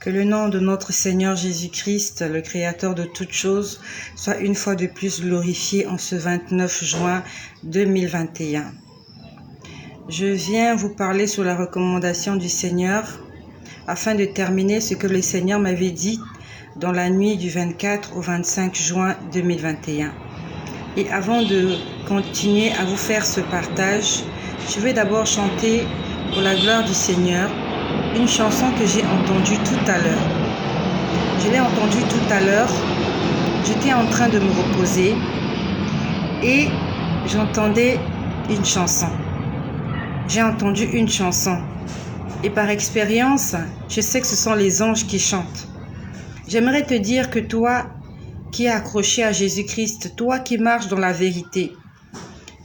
Que le nom de notre Seigneur Jésus-Christ, le Créateur de toutes choses, soit une fois de plus glorifié en ce 29 juin 2021. Je viens vous parler sur la recommandation du Seigneur afin de terminer ce que le Seigneur m'avait dit dans la nuit du 24 au 25 juin 2021. Et avant de continuer à vous faire ce partage, je vais d'abord chanter pour la gloire du Seigneur une chanson que j'ai entendue tout à l'heure. Je l'ai entendue tout à l'heure, j'étais en train de me reposer et j'entendais une chanson. J'ai entendu une chanson et par expérience, je sais que ce sont les anges qui chantent. J'aimerais te dire que toi qui es accroché à Jésus-Christ, toi qui marches dans la vérité,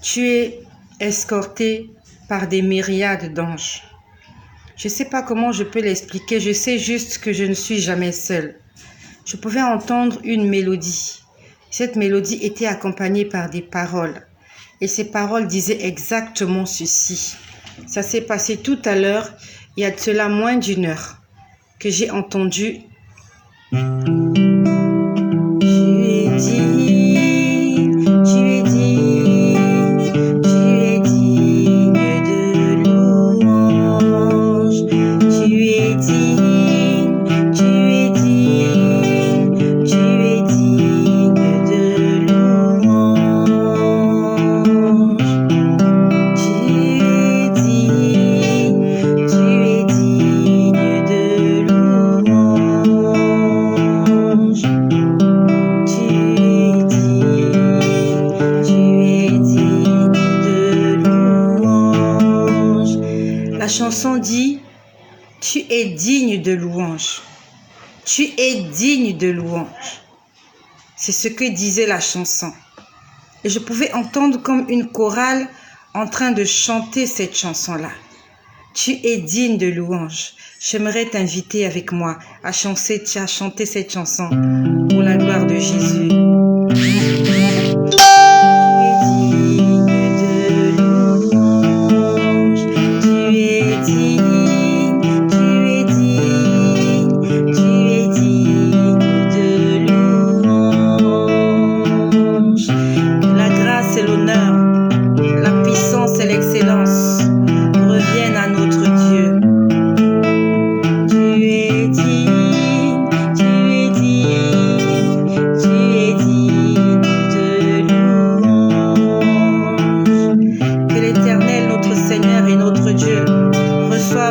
tu es escorté par des myriades d'anges. Je ne sais pas comment je peux l'expliquer, je sais juste que je ne suis jamais seule. Je pouvais entendre une mélodie. Cette mélodie était accompagnée par des paroles. Et ces paroles disaient exactement ceci. Ça s'est passé tout à l'heure, il y a de cela moins d'une heure, que j'ai entendu. La chanson dit « Tu es digne de louange. Tu es digne de louange. » C'est ce que disait la chanson. Et je pouvais entendre comme une chorale en train de chanter cette chanson-là. Tu es digne de louange. J'aimerais t'inviter avec moi à chanter cette chanson pour la gloire de Jésus.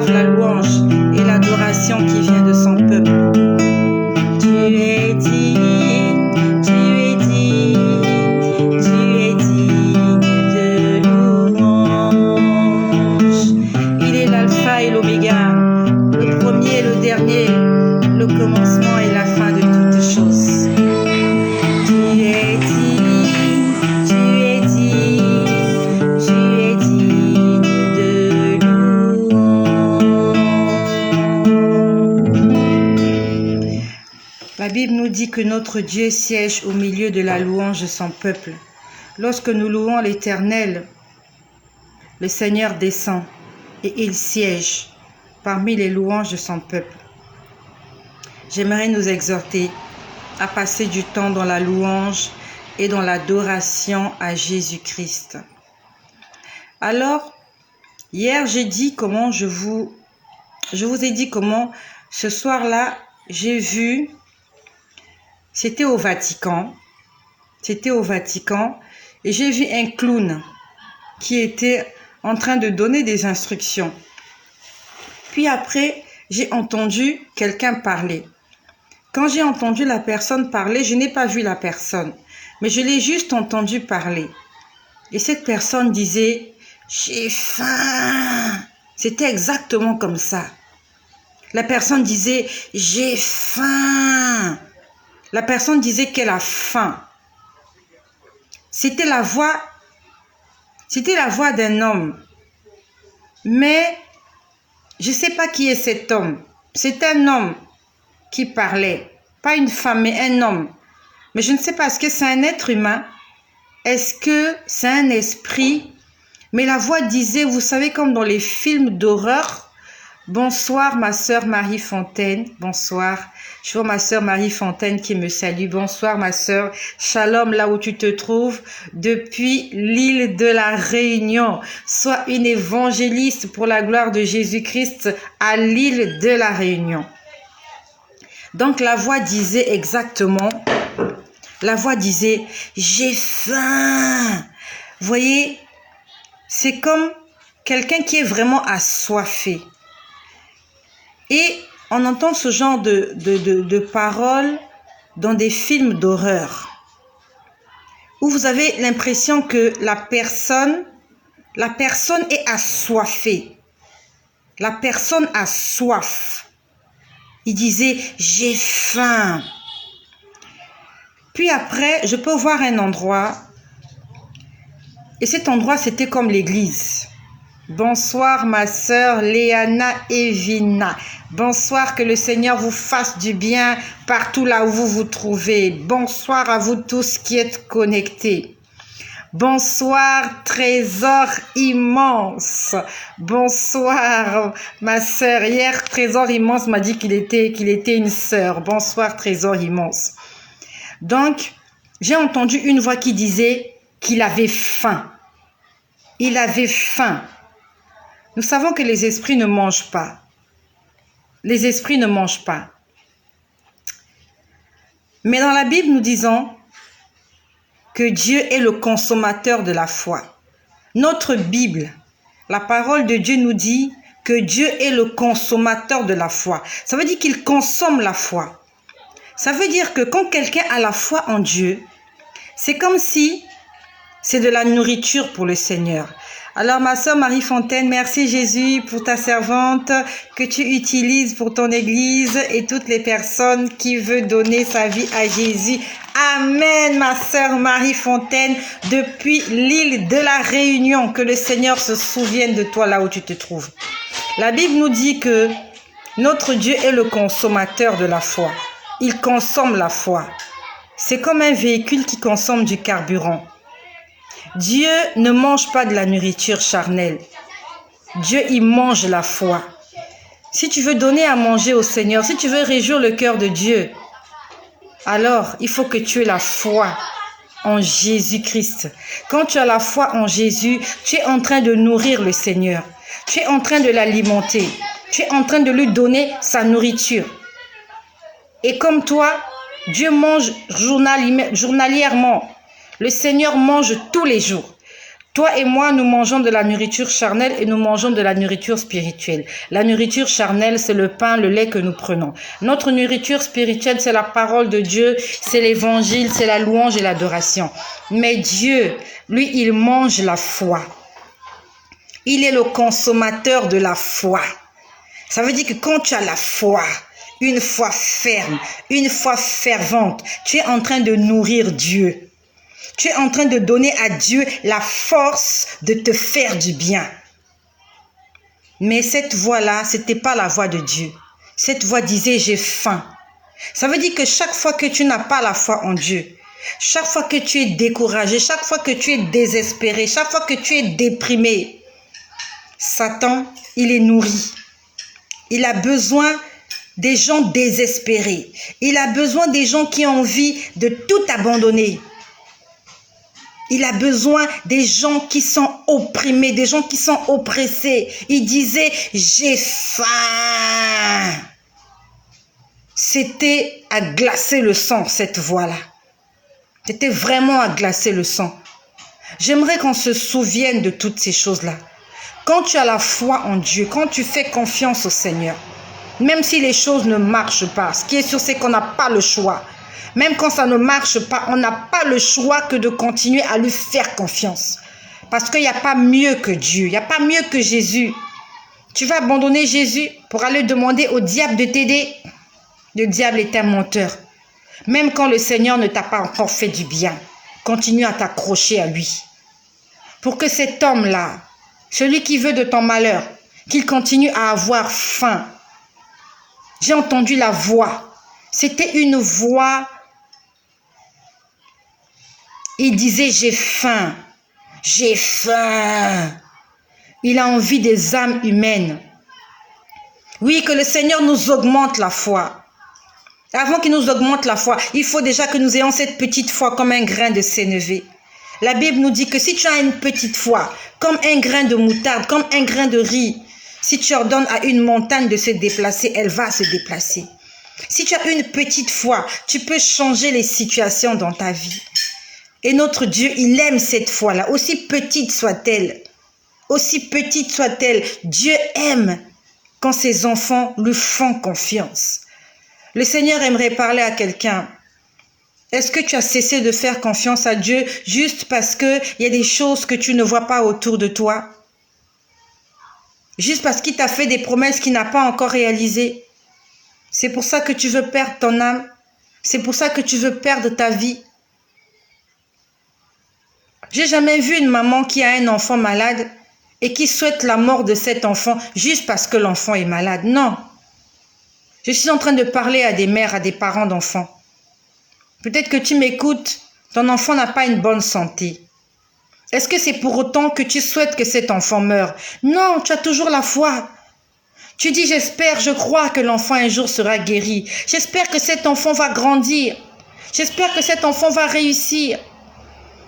La louange et l'adoration qui vient de son peuple. Tu es digne, tu es digne, tu es digne de louange. Il est l'alpha et l'oméga, le premier et le dernier, le commencement et la fin de toutes choses. Tu es digne, tu es digne, tu es digne de La Bible nous dit que notre Dieu siège au milieu de la louange de son peuple. Lorsque nous louons l'Éternel, le Seigneur descend et il siège parmi les louanges de son peuple. J'aimerais nous exhorter à passer du temps dans la louange et dans l'adoration à Jésus-Christ. Alors, hier j'ai dit comment je vous ai dit comment ce soir-là j'ai vu. C'était au Vatican et j'ai vu un clown qui était en train de donner des instructions. Puis après, j'ai entendu quelqu'un parler. Quand j'ai entendu la personne parler, je n'ai pas vu la personne, mais je l'ai juste entendu parler. Et cette personne disait « J'ai faim ». C'était exactement comme ça. La personne disait « J'ai faim ». La personne disait qu'elle a faim. C'était la voix d'un homme. Mais je ne sais pas qui est cet homme. C'est un homme qui parlait. Pas une femme, mais un homme. Mais je ne sais pas, est-ce que c'est un être humain? Est-ce que c'est un esprit? Mais la voix disait, vous savez, comme dans les films d'horreur, Bonsoir ma sœur Marie Fontaine, bonsoir. Je vois ma sœur Marie Fontaine qui me salue. Bonsoir ma sœur, shalom là où tu te trouves, depuis l'île de la Réunion. Sois une évangéliste pour la gloire de Jésus-Christ à l'île de la Réunion. Donc la voix disait exactement, j'ai faim. Vous voyez, c'est comme quelqu'un qui est vraiment assoiffé. Et on entend ce genre de paroles dans des films d'horreur, où vous avez l'impression que la personne est assoiffée. La personne a soif. Il disait, j'ai faim. Puis après, je peux voir un endroit, et cet endroit, c'était comme l'église. Bonsoir ma sœur Léana Evina. Bonsoir, que le Seigneur vous fasse du bien partout là où vous vous trouvez. Bonsoir à vous tous qui êtes connectés. Bonsoir Trésor immense. Bonsoir ma sœur. Hier Trésor immense m'a dit qu'il était une sœur. Bonsoir Trésor immense. Donc j'ai entendu une voix qui disait qu'il avait faim. Il avait faim. Nous savons que les esprits ne mangent pas. Les esprits ne mangent pas. Mais dans la Bible, nous disons que Dieu est le consommateur de la foi. Notre Bible, la parole de Dieu nous dit que Dieu est le consommateur de la foi. Ça veut dire qu'il consomme la foi. Ça veut dire que quand quelqu'un a la foi en Dieu, c'est comme si c'est de la nourriture pour le Seigneur. Alors ma sœur Marie Fontaine, merci Jésus pour ta servante que tu utilises pour ton église et toutes les personnes qui veulent donner sa vie à Jésus. Amen ma sœur Marie Fontaine, depuis l'île de la Réunion, que le Seigneur se souvienne de toi là où tu te trouves. La Bible nous dit que notre Dieu est le consommateur de la foi. Il consomme la foi. C'est comme un véhicule qui consomme du carburant. Dieu ne mange pas de la nourriture charnelle. Dieu, il mange la foi. Si tu veux donner à manger au Seigneur, si tu veux réjouir le cœur de Dieu, alors il faut que tu aies la foi en Jésus-Christ. Quand tu as la foi en Jésus, tu es en train de nourrir le Seigneur. Tu es en train de l'alimenter. Tu es en train de lui donner sa nourriture. Et comme toi, Dieu mange journalièrement. Le Seigneur mange tous les jours. Toi et moi, nous mangeons de la nourriture charnelle et nous mangeons de la nourriture spirituelle. La nourriture charnelle, c'est le pain, le lait que nous prenons. Notre nourriture spirituelle, c'est la parole de Dieu, c'est l'évangile, c'est la louange et l'adoration. Mais Dieu, lui, il mange la foi. Il est le consommateur de la foi. Ça veut dire que quand tu as la foi, une foi ferme, une foi fervente, tu es en train de nourrir Dieu. Tu es en train de donner à Dieu la force de te faire du bien. Mais cette voix-là, ce n'était pas la voix de Dieu. Cette voix disait, j'ai faim. Ça veut dire que chaque fois que tu n'as pas la foi en Dieu, chaque fois que tu es découragé, chaque fois que tu es désespéré, chaque fois que tu es déprimé, Satan, il est nourri. Il a besoin des gens désespérés. Il a besoin des gens qui ont envie de tout abandonner. Il a besoin des gens qui sont opprimés, des gens qui sont oppressés. Il disait, j'ai faim. C'était à glacer le sang, cette voix-là. C'était vraiment à glacer le sang. J'aimerais qu'on se souvienne de toutes ces choses-là. Quand tu as la foi en Dieu, quand tu fais confiance au Seigneur, même si les choses ne marchent pas, ce qui est sûr, c'est qu'on n'a pas le choix. Même quand ça ne marche pas, on n'a pas le choix que de continuer à lui faire confiance. Parce qu'il n'y a pas mieux que Dieu, il n'y a pas mieux que Jésus. Tu vas abandonner Jésus pour aller demander au diable de t'aider. Le diable est un menteur. Même quand le Seigneur ne t'a pas encore fait du bien, continue à t'accrocher à lui. Pour que cet homme-là, celui qui veut de ton malheur, qu'il continue à avoir faim. J'ai entendu la voix. C'était une voix. Il disait, j'ai faim. J'ai faim. Il a envie des âmes humaines. Oui, que le Seigneur nous augmente la foi. Avant qu'il nous augmente la foi, il faut déjà que nous ayons cette petite foi comme un grain de sénévé. La Bible nous dit que si tu as une petite foi, comme un grain de moutarde, comme un grain de riz, si tu ordonnes à une montagne de se déplacer, elle va se déplacer. Si tu as une petite foi, tu peux changer les situations dans ta vie. Et notre Dieu, il aime cette foi-là, aussi petite soit-elle. Aussi petite soit-elle, Dieu aime quand ses enfants lui font confiance. Le Seigneur aimerait parler à quelqu'un. Est-ce que tu as cessé de faire confiance à Dieu juste parce qu'il y a des choses que tu ne vois pas autour de toi? Juste parce qu'il t'a fait des promesses qu'il n'a pas encore réalisées? C'est pour ça que tu veux perdre ton âme? C'est pour ça que tu veux perdre ta vie? J'ai jamais vu une maman qui a un enfant malade et qui souhaite la mort de cet enfant juste parce que l'enfant est malade. Non. Je suis en train de parler à des mères, à des parents d'enfants. Peut-être que tu m'écoutes, ton enfant n'a pas une bonne santé. Est-ce que c'est pour autant que tu souhaites que cet enfant meure? Non, tu as toujours la foi. Tu dis, j'espère, je crois que l'enfant un jour sera guéri. J'espère que cet enfant va grandir. J'espère que cet enfant va réussir.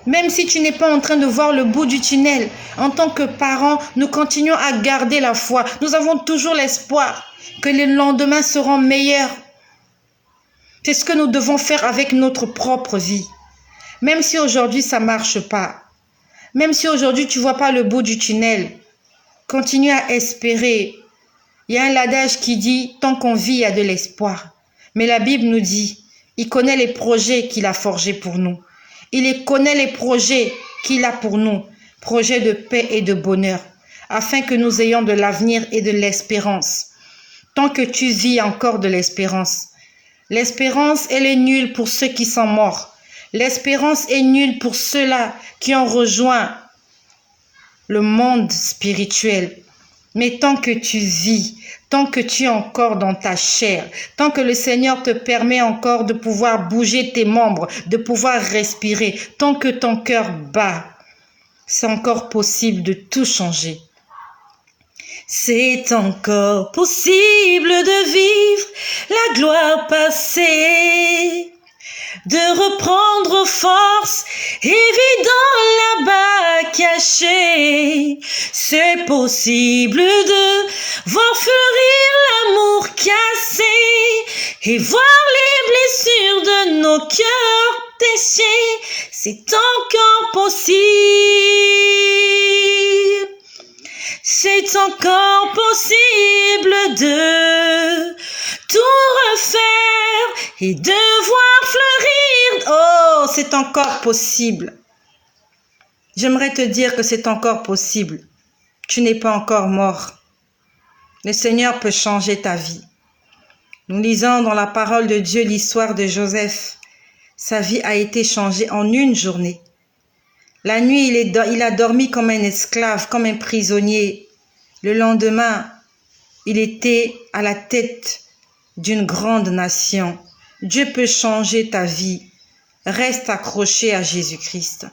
Même si tu n'es pas en train de voir le bout du tunnel, en tant que parents, nous continuons à garder la foi. Nous avons toujours l'espoir que les lendemains seront meilleurs. C'est ce que nous devons faire avec notre propre vie. Même si aujourd'hui ça ne marche pas, même si aujourd'hui tu ne vois pas le bout du tunnel, continue à espérer. Il y a un adage qui dit, tant qu'on vit, il y a de l'espoir. Mais la Bible nous dit, il connaît les projets qu'il a forgés pour nous. Il connaît les projets qu'il a pour nous, projets de paix et de bonheur, afin que nous ayons de l'avenir et de l'espérance. Tant que tu vis encore de l'espérance. L'espérance, elle est nulle pour ceux qui sont morts. L'espérance est nulle pour ceux-là qui ont rejoint le monde spirituel. Mais tant que tu vis, tant que tu es encore dans ta chair, tant que le Seigneur te permet encore de pouvoir bouger tes membres, de pouvoir respirer, tant que ton cœur bat, c'est encore possible de tout changer. C'est encore possible de vivre la gloire passée, de reprendre force et vie dans là-bas cachée. C'est possible de voir fleurir l'amour cassé et voir les blessures de nos cœurs déchets. C'est encore possible. C'est encore possible de tout refaire et de voir fleurir. Oh, c'est encore possible. J'aimerais te dire que c'est encore possible. Tu n'es pas encore mort. Le Seigneur peut changer ta vie. Nous lisons dans la parole de Dieu l'histoire de Joseph. Sa vie a été changée en une journée. La nuit, il a dormi comme un esclave, comme un prisonnier. Le lendemain, il était à la tête d'une grande nation. Dieu peut changer ta vie. Reste accroché à Jésus-Christ.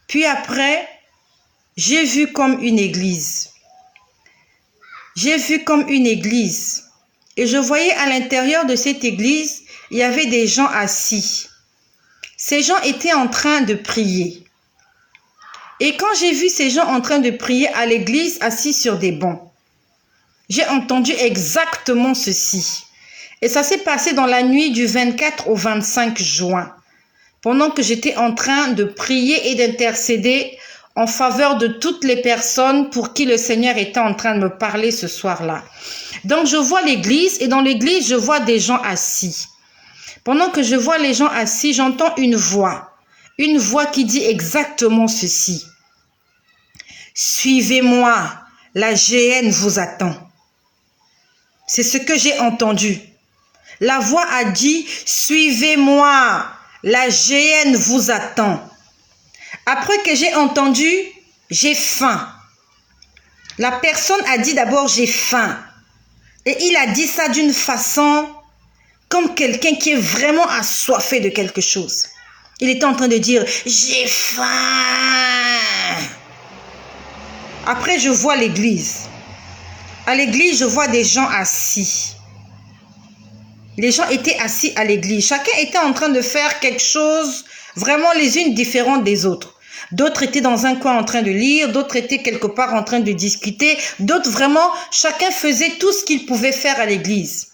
Puis après, j'ai vu comme une église. J'ai vu comme une église. Et je voyais à l'intérieur de cette église, il y avait des gens assis. Ces gens étaient en train de prier. Et quand j'ai vu ces gens en train de prier à l'église, assis sur des bancs, j'ai entendu exactement ceci. Et ça s'est passé dans la nuit du 24 au 25 juin, pendant que j'étais en train de prier et d'intercéder en faveur de toutes les personnes pour qui le Seigneur était en train de me parler ce soir-là. Donc je vois l'église et dans l'église, je vois des gens assis. Pendant que je vois les gens assis, j'entends une voix qui dit exactement ceci. Suivez-moi, la géhenne vous attend. C'est ce que j'ai entendu. La voix a dit, suivez-moi, la géhenne vous attend. Après que j'ai entendu, j'ai faim. La personne a dit d'abord, j'ai faim. Et il a dit ça d'une façon comme quelqu'un qui est vraiment assoiffé de quelque chose. Il était en train de dire, j'ai faim. Après, je vois l'église. À l'église, je vois des gens assis. Les gens étaient assis à l'église. Chacun était en train de faire quelque chose vraiment les unes différentes des autres. D'autres étaient dans un coin en train de lire, d'autres étaient quelque part en train de discuter, d'autres vraiment, chacun faisait tout ce qu'il pouvait faire à l'église.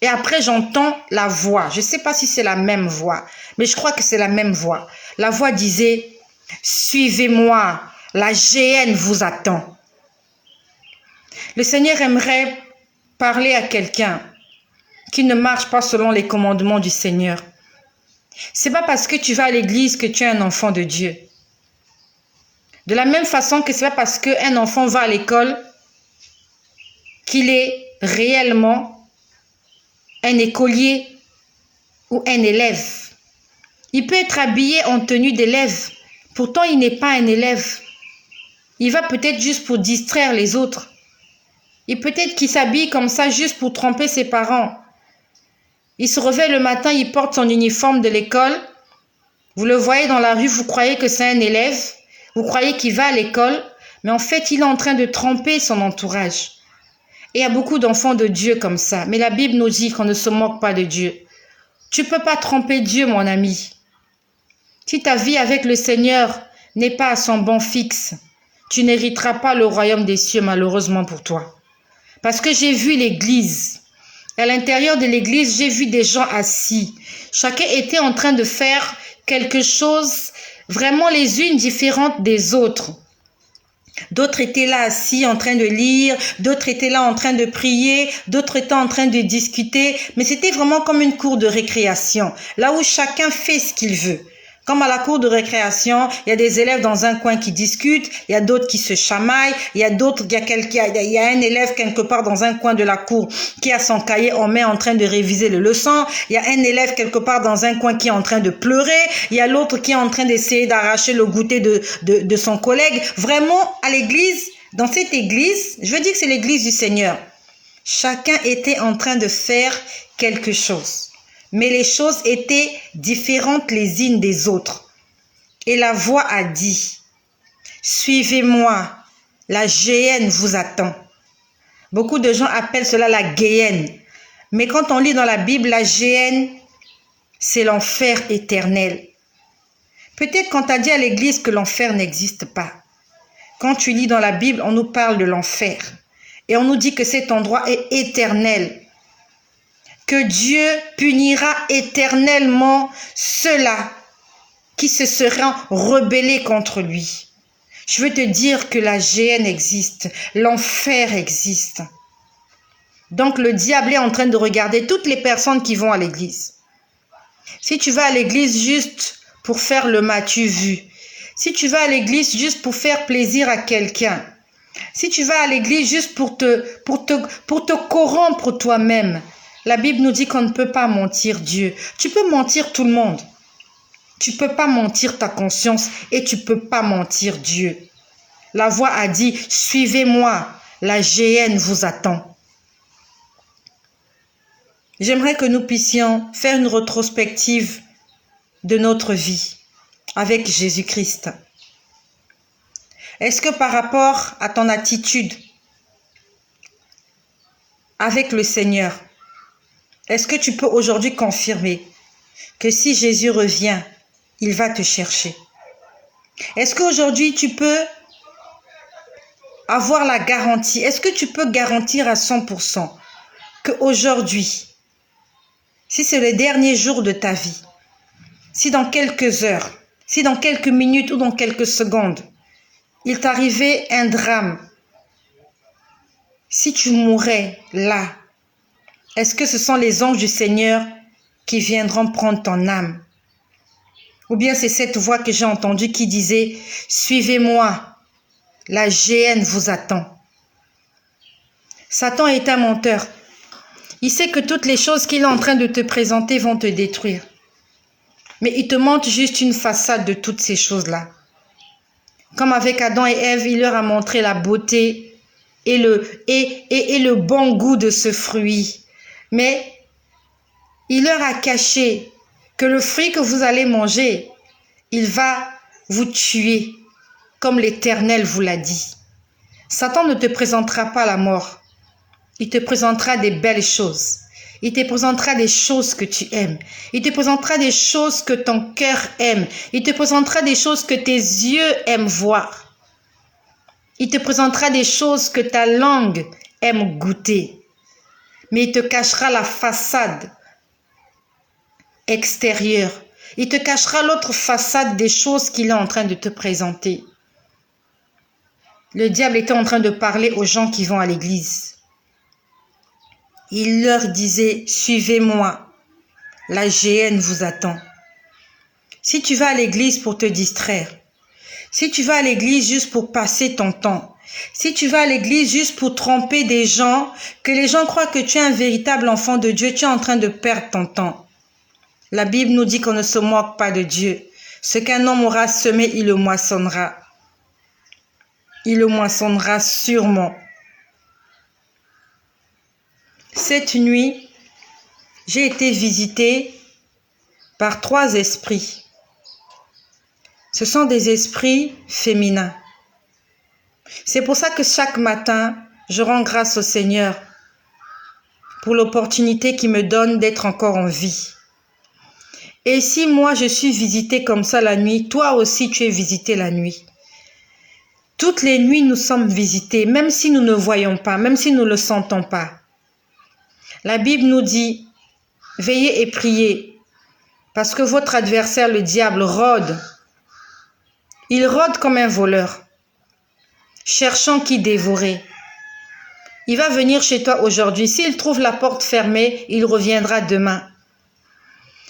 Et après, j'entends la voix. Je ne sais pas si c'est la même voix, mais je crois que c'est la même voix. La voix disait, « Suivez-moi, la GN vous attend. » Le Seigneur aimerait parler à quelqu'un qui ne marche pas selon les commandements du Seigneur. C'est pas parce que tu vas à l'église que tu es un enfant de Dieu. De la même façon que c'est pas parce qu'un enfant va à l'école qu'il est réellement un écolier ou un élève. Il peut être habillé en tenue d'élève, pourtant il n'est pas un élève. Il va peut-être juste pour distraire les autres. Et peut-être qu'il s'habille comme ça juste pour tromper ses parents. Il se réveille le matin, il porte son uniforme de l'école. Vous le voyez dans la rue, vous croyez que c'est un élève. Vous croyez qu'il va à l'école, mais en fait, il est en train de tromper son entourage. Et il y a beaucoup d'enfants de Dieu comme ça. Mais la Bible nous dit qu'on ne se moque pas de Dieu. Tu ne peux pas tromper Dieu, mon ami. Si ta vie avec le Seigneur n'est pas à son banc fixe, tu n'hériteras pas le royaume des cieux, malheureusement pour toi. Parce que j'ai vu l'église. À l'intérieur de l'église, j'ai vu des gens assis. Chacun était en train de faire quelque chose vraiment les unes différentes des autres. D'autres étaient là assis en train de lire, d'autres étaient là en train de prier, d'autres étaient en train de discuter. Mais c'était vraiment comme une cour de récréation, là où chacun fait ce qu'il veut. Comme à la cour de récréation, il y a des élèves dans un coin qui discutent, il y a d'autres qui se chamaillent, il y a un élève quelque part dans un coin de la cour qui a son cahier en main en train de réviser les leçons, il y a un élève quelque part dans un coin qui est en train de pleurer, il y a l'autre qui est en train d'essayer d'arracher le goûter de son collègue. Vraiment, à l'église, dans cette église, je veux dire que c'est l'église du Seigneur, chacun était en train de faire quelque chose. Mais les choses étaient différentes les unes des autres. Et la voix a dit, « Suivez-moi, la géhenne vous attend. » Beaucoup de gens appellent cela la géhenne. Mais quand on lit dans la Bible, la géhenne, c'est l'enfer éternel. Peut-être qu'on t'a dit à l'église que l'enfer n'existe pas. Quand tu lis dans la Bible, on nous parle de l'enfer. Et on nous dit que cet endroit est éternel. Que Dieu punira éternellement ceux-là qui se seront rebellés contre lui. Je veux te dire que la géhenne existe, l'enfer existe. Donc le diable est en train de regarder toutes les personnes qui vont à l'église. Si tu vas à l'église juste pour faire le m'as-tu vu, si tu vas à l'église juste pour faire plaisir à quelqu'un, si tu vas à l'église juste pour te corrompre toi-même, la Bible nous dit qu'on ne peut pas mentir Dieu. Tu peux mentir tout le monde. Tu ne peux pas mentir ta conscience et tu ne peux pas mentir Dieu. La voix a dit, « Suivez-moi, la géhenne vous attend. » J'aimerais que nous puissions faire une rétrospective de notre vie avec Jésus-Christ. Est-ce que par rapport à ton attitude avec le Seigneur, est-ce que tu peux aujourd'hui confirmer que si Jésus revient, il va te chercher? Est-ce qu'aujourd'hui tu peux avoir la garantie, est-ce que tu peux garantir à 100% qu'aujourd'hui, si c'est le dernier jour de ta vie, si dans quelques heures, si dans quelques minutes ou dans quelques secondes, il t'arrivait un drame, si tu mourais là, est-ce que ce sont les anges du Seigneur qui viendront prendre ton âme? Ou bien c'est cette voix que j'ai entendue qui disait « Suivez-moi, la géhenne vous attend. » Satan est un menteur. Il sait que toutes les choses qu'il est en train de te présenter vont te détruire. Mais il te montre juste une façade de toutes ces choses-là. Comme avec Adam et Ève, il leur a montré la beauté et le bon goût de ce fruit. Mais il leur a caché que le fruit que vous allez manger, il va vous tuer, comme l'Éternel vous l'a dit. Satan ne te présentera pas la mort. Il te présentera des belles choses. Il te présentera des choses que tu aimes. Il te présentera des choses que ton cœur aime. Il te présentera des choses que tes yeux aiment voir. Il te présentera des choses que ta langue aime goûter. Mais il te cachera la façade extérieure. Il te cachera l'autre façade des choses qu'il est en train de te présenter. Le diable était en train de parler aux gens qui vont à l'église. Il leur disait, suivez-moi, la géhenne vous attend. Si tu vas à l'église pour te distraire, si tu vas à l'église juste pour passer ton temps, si tu vas à l'église juste pour tromper des gens, que les gens croient que tu es un véritable enfant de Dieu, tu es en train de perdre ton temps. La Bible nous dit qu'on ne se moque pas de Dieu. Ce qu'un homme aura semé, il le moissonnera. Il le moissonnera sûrement. Cette nuit, j'ai été visitée par 3 esprits. Ce sont des esprits féminins. C'est pour ça que chaque matin, je rends grâce au Seigneur pour l'opportunité qu'il me donne d'être encore en vie. Et si moi je suis visitée comme ça la nuit, toi aussi tu es visité la nuit. Toutes les nuits nous sommes visités, même si nous ne voyons pas, même si nous ne le sentons pas. La Bible nous dit, veillez et priez, parce que votre adversaire, le diable, rôde. Il rôde comme un voleur, cherchant qui dévorer. Il va venir chez toi aujourd'hui. S'il trouve la porte fermée, il reviendra demain.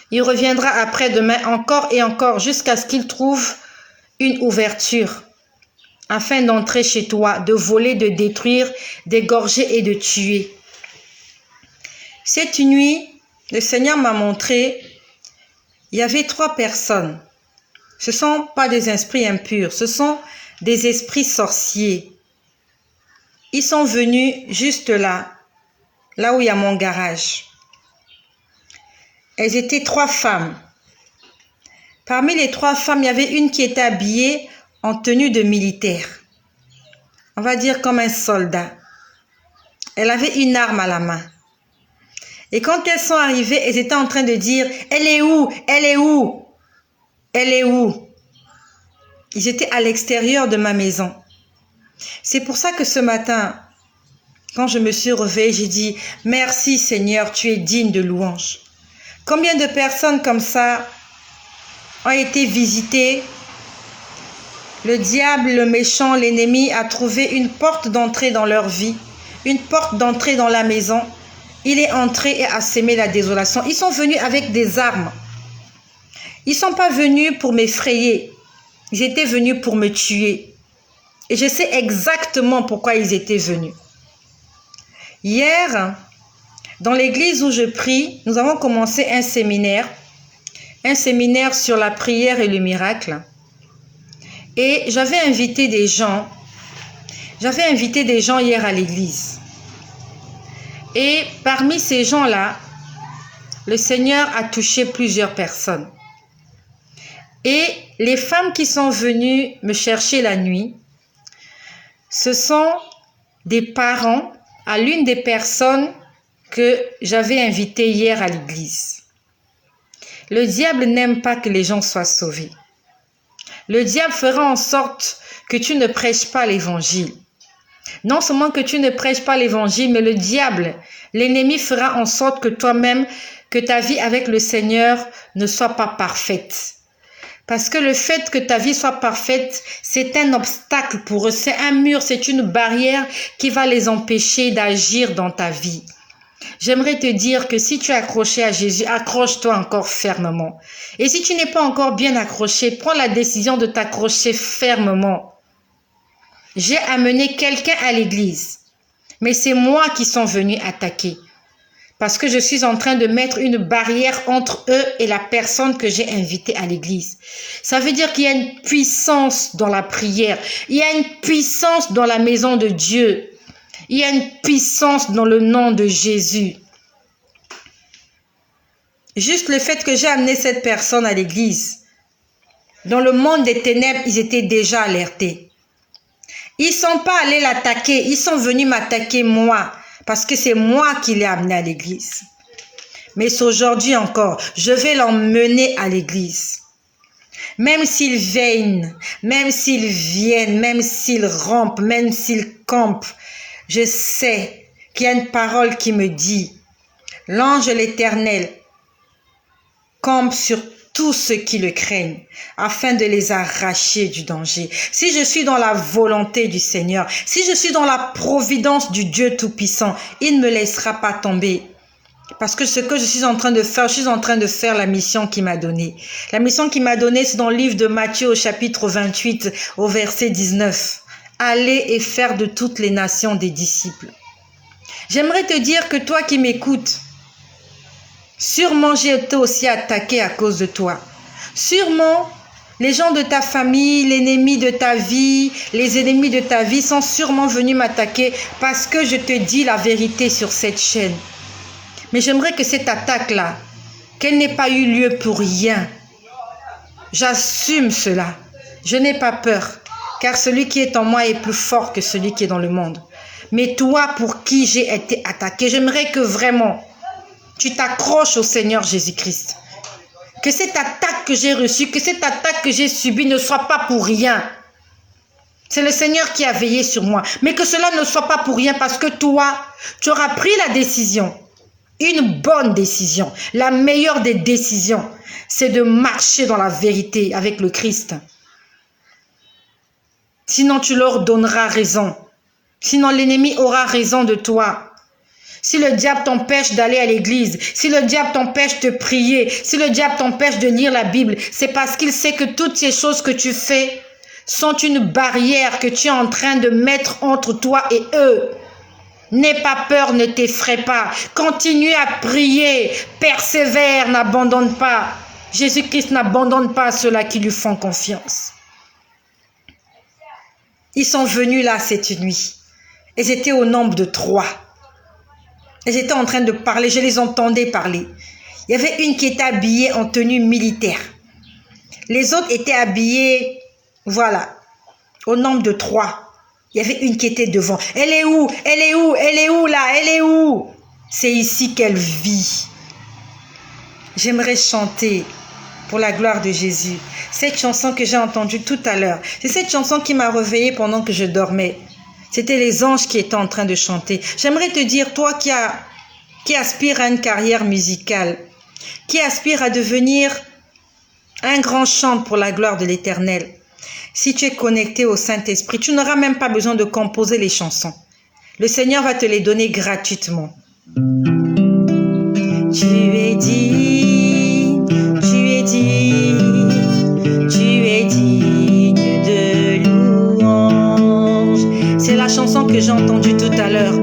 Il reviendra après-demain encore et encore, jusqu'à ce qu'il trouve une ouverture, afin d'entrer chez toi, de voler, de détruire, d'égorger et de tuer. Cette nuit, le Seigneur m'a montré, il y avait 3 personnes. Ce ne sont pas des esprits impurs, ce sont des esprits sorciers. Ils sont venus juste là où il y a mon garage. Elles étaient 3 femmes. Parmi les 3 femmes, il y avait une qui était habillée en tenue de militaire. On va dire comme un soldat. Elle avait une arme à la main. Et quand elles sont arrivées, elles étaient en train de dire, elle est où? Elle est où? Elle est où? Ils étaient à l'extérieur de ma maison. C'est pour ça que ce matin, quand je me suis réveillée, j'ai dit, merci Seigneur, tu es digne de louange. Combien de personnes comme ça ont été visitées? Le diable, le méchant, l'ennemi a trouvé une porte d'entrée dans leur vie, une porte d'entrée dans la maison. Il est entré et a sémé la désolation. Ils sont venus avec des armes. Ils ne sont pas venus pour m'effrayer. Ils étaient venus pour me tuer. Et je sais exactement pourquoi ils étaient venus. Hier, dans l'église où je prie, nous avons commencé un séminaire sur la prière et le miracle. Et j'avais invité des gens hier à l'église. Et parmi ces gens-là, le Seigneur a touché plusieurs personnes. Et les femmes qui sont venues me chercher la nuit, ce sont des parents à l'une des personnes que j'avais invitées hier à l'église. Le diable n'aime pas que les gens soient sauvés. Le diable fera en sorte que tu ne prêches pas l'évangile. Non seulement que tu ne prêches pas l'évangile, mais le diable, l'ennemi fera en sorte que toi-même, que ta vie avec le Seigneur ne soit pas parfaite. Parce que le fait que ta vie soit parfaite, c'est un obstacle pour eux, c'est un mur, c'est une barrière qui va les empêcher d'agir dans ta vie. J'aimerais te dire que si tu es accroché à Jésus, accroche-toi encore fermement. Et si tu n'es pas encore bien accroché, prends la décision de t'accrocher fermement. J'ai amené quelqu'un à l'église, mais c'est moi qui sont venus attaquer. Parce que je suis en train de mettre une barrière entre eux et la personne que j'ai invitée à l'église. Ça veut dire qu'il y a une puissance dans la prière. Il y a une puissance dans la maison de Dieu. Il y a une puissance dans le nom de Jésus. Juste le fait que j'ai amené cette personne à l'église, dans le monde des ténèbres, ils étaient déjà alertés. Ils ne sont pas allés l'attaquer, ils sont venus m'attaquer moi. parce que c'est moi qui l'ai amené à l'église. Mais c'est aujourd'hui encore, je vais l'emmener à l'église. Même s'il veine, même s'il vienne, même s'il rampe, même s'il campe, je sais qu'il y a une parole qui me dit, l'ange de l'Éternel campe sur tous ceux qui le craignent, afin de les arracher du danger. Si je suis dans la volonté du Seigneur, si je suis dans la providence du Dieu Tout-Puissant, il ne me laissera pas tomber. Parce que ce que je suis en train de faire, je suis en train de faire la mission qu'il m'a donnée. La mission qu'il m'a donnée, c'est dans le livre de Matthieu au chapitre 28, au verset 19. Allez et faire de toutes les nations des disciples. J'aimerais te dire que toi qui m'écoutes, sûrement j'ai été aussi attaqué à cause de toi. Sûrement, les gens de ta famille, l'ennemi de ta vie, les ennemis de ta vie sont sûrement venus m'attaquer parce que je te dis la vérité sur cette chaîne. Mais j'aimerais que cette attaque-là, qu'elle n'ait pas eu lieu pour rien. J'assume cela. Je n'ai pas peur, car celui qui est en moi est plus fort que celui qui est dans le monde. Mais toi, pour qui j'ai été attaqué, j'aimerais que vraiment, tu t'accroches au Seigneur Jésus-Christ. Que cette attaque que j'ai reçue, que cette attaque que j'ai subie ne soit pas pour rien. C'est le Seigneur qui a veillé sur moi. Mais que cela ne soit pas pour rien parce que toi, tu auras pris la décision. Une bonne décision, la meilleure des décisions, c'est de marcher dans la vérité avec le Christ. Sinon, tu leur donneras raison. Sinon, l'ennemi aura raison de toi. Si le diable t'empêche d'aller à l'église, si le diable t'empêche de prier, si le diable t'empêche de lire la Bible, c'est parce qu'il sait que toutes ces choses que tu fais sont une barrière que tu es en train de mettre entre toi et eux. N'aie pas peur, ne t'effraie pas. Continue à prier, persévère, n'abandonne pas. Jésus-Christ n'abandonne pas ceux-là qui lui font confiance. Ils sont venus là cette nuit. Ils étaient au nombre de 3. Ils étaient en train de parler, je les entendais parler. Il y avait une qui était habillée en tenue militaire. Les autres étaient habillés, voilà, au nombre de 3. Il y avait une qui était devant. Elle est où? Elle est où? Elle est où là? Elle est où? C'est ici qu'elle vit. J'aimerais chanter pour la gloire de Jésus. Cette chanson que j'ai entendue tout à l'heure. C'est cette chanson qui m'a réveillée pendant que je dormais. C'était les anges qui étaient en train de chanter. J'aimerais te dire, toi qui aspires à une carrière musicale, qui aspire à devenir un grand chant pour la gloire de l'Éternel, si tu es connecté au Saint-Esprit, tu n'auras même pas besoin de composer les chansons. Le Seigneur va te les donner gratuitement. Tu es digne, tu es digne, tu es digne de louange. C'est la chanson que j'ai entendue tout à l'heure.